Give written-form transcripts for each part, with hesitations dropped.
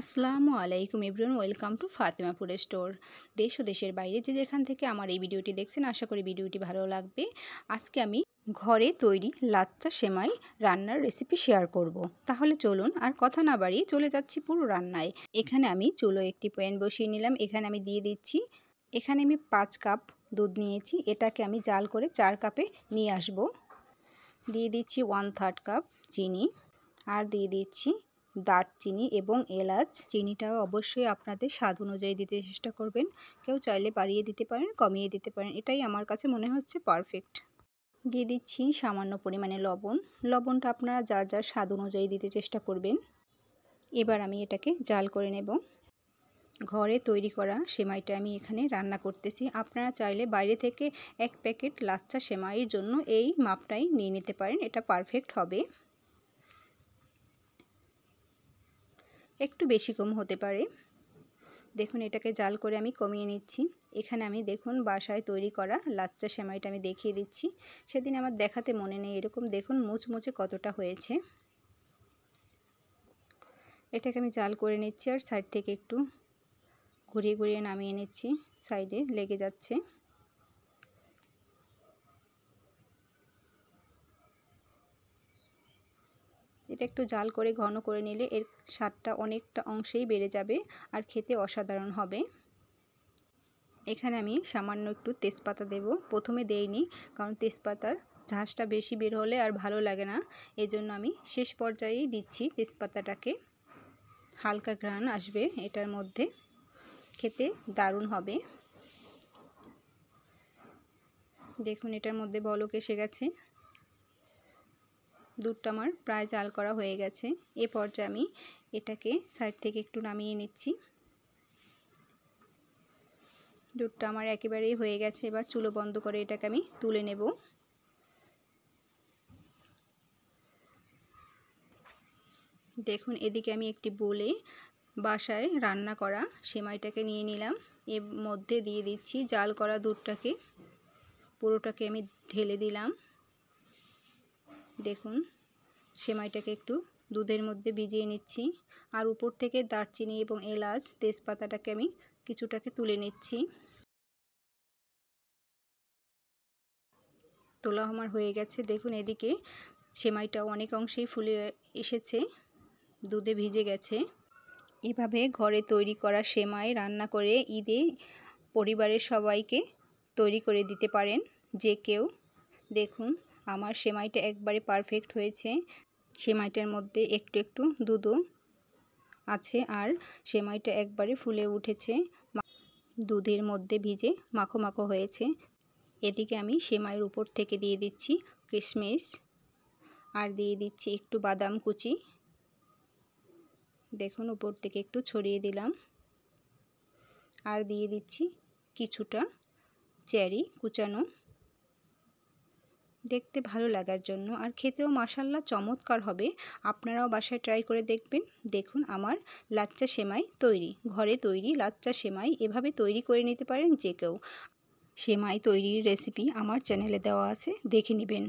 আসসালামু আলাইকুম everyone, welcome to Fatemapur store. দেশ ও দেশের বাইরে যে যেখান থেকে আমার এই ভিডিওটি দেখছেন, আশা করি ভিডিওটি ভালো লাগবে। আজকে আমি ঘরে তৈরি লাচ্চা সেমাই রান্নার রেসিপি শেয়ার করব। তাহলে চলুন আর কথা না বাড়িয়ে চলে যাচ্ছি পুরো রান্নায়। এখানে আমি চুলো একটি প্যান বসিয়ে নিলাম। এখানে আমি দিয়ে দিচ্ছি, এখানে আমি 5 কাপ দুধ নিয়েছি। এটাকে আমি জাল করে 4 কাপে নিয়ে আসব। দিয়ে দিচ্ছি 1/3 কাপ চিনি, আর দিয়ে দিচ্ছি দারচিনি এবং এলাচ। চিনিটাও অবশ্যই আপনাদের স্বাদ অনুযায়ী দিতে চেষ্টা করবেন। কেউ চাইলে বাড়িয়ে দিতে পারেন, কমিয়ে দিতে পারেন, এটাই আমার কাছে মনে হচ্ছে পারফেক্ট। দিয়ে দিচ্ছি সামান্য পরিমাণে লবণ। লবণটা আপনারা যার যার স্বাদ অনুযায়ী দিতে চেষ্টা করবেন। এবার আমি এটাকে জাল করে নেব। ঘরে তৈরি করা সেমাইটা আমি এখানে রান্না করতেছি। আপনারা চাইলে বাইরে থেকে 1 প্যাকেট লাচ্চা সেমাইয়ের জন্য এই মাপটাই নিয়ে নিতে পারেন, এটা পারফেক্ট হবে। একটু বেশি কম হতে পারে। দেখুন, এটাকে জাল করে আমি কমিয়ে নিচ্ছি। এখানে আমি দেখুন বাসায় তৈরি করা লাচ্চা সেমাইটা আমি দেখিয়ে দিচ্ছি। সেদিন আমার দেখাতে মনে নেই। এরকম দেখুন মুচমুচে কতটা হয়েছে। এটাকে আমি জাল করে নিচ্ছি আর সাইড থেকে একটু ঘুরিয়ে ঘুরিয়ে নামিয়ে নিচ্ছি, সাইডে লেগে যাচ্ছে। এটা একটু জাল করে ঘন করে নিলে এর স্বাদটা অনেকটা অংশেই বেড়ে যাবে আর খেতে অসাধারণ হবে। এখানে আমি সামান্য একটু তেজপাতা দেব। প্রথমে দেইনি, কারণ তেজপাতার ঝাঁসটা বেশি বের হলে আর ভালো লাগে না। এজন্য আমি শেষ পর্যায়েই দিচ্ছি তেজপাতাটাকে। হালকা ঘ্রাণ আসবে এটার মধ্যে, খেতে দারুণ হবে। দেখুন এটার মধ্যে বলক এসে গেছে। দুধটা আমার প্রায় জাল করা হয়ে গেছে। এ পর্যায়ে আমি এটাকে সাইড থেকে একটু নামিয়ে নিচ্ছি। দুধটা আমার একেবারেই হয়ে গেছে। এবার চুলো বন্ধ করে এটাকে আমি তুলে নেব। দেখুন এদিকে আমি একটি বোলে বাসায় রান্না করা সেমাইটাকে নিয়ে নিলাম। এর মধ্যে দিয়ে দিচ্ছি জাল করা দুধটাকে। পুরোটাকে আমি ঢেলে দিলাম। দেখুন সেমাইটাকে একটু দুধের মধ্যে ভিজিয়ে নিচ্ছি। আর উপর থেকে দারচিনি এবং এলাচ তেজপাতাটাকে আমি কিছুটাকে তুলে নিচ্ছি। তোলা আমার হয়ে গেছে। দেখুন এদিকে সেমাইটাও অনেক অংশেই ফুলে এসেছে, দুধে ভিজে গেছে। এভাবে ঘরে তৈরি করা সেমাই রান্না করে ঈদে পরিবারের সবাইকে তৈরি করে দিতে পারেন যে কেউ। দেখুন আমার সেমাইটা একবারে পারফেক্ট হয়েছে। সেমাইটার মধ্যে একটু একটু দুধও আছে আর সেমাইটা একবারে ফুলে উঠেছে, দুধের মধ্যে ভিজে মাখো মাখো হয়েছে। এদিকে আমি সেমাইয়ের উপর থেকে দিয়ে দিচ্ছি কিশমিশ, আর দিয়ে দিচ্ছি একটু বাদাম কুচি। দেখুন উপর থেকে একটু ছড়িয়ে দিলাম। আর দিয়ে দিচ্ছি কিছুটা চেরি কুচানো, দেখতে ভালো লাগার জন্য, আর খেতেও মাশাআল্লাহ চমৎকার হবে। আপনারাও বাসায় ট্রাই করে দেখবেন। দেখুন আমার লাচ্চা সেমাই তৈরি। ঘরে তৈরি লাচ্চা সেমাই এভাবে তৈরি করে নিতে পারেন যে কেউ। সেমাই তৈরির রেসিপি আমার চ্যানেলে দেওয়া আছে, দেখে নেবেন।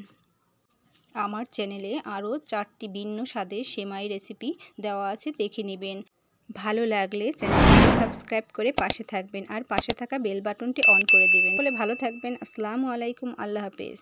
আমার চ্যানেলে আরও 4টি ভিন্ন স্বাদের সেমাই রেসিপি দেওয়া আছে, দেখে নেবেন। ভালো লাগলে চ্যানেলটি সাবস্ক্রাইব করে পাশে থাকবেন আর পাশে থাকা বেল বাটনটি অন করে দিবেন। বলে ভালো থাকবেন। আসসালামু আলাইকুম, আল্লাহ হাফেজ।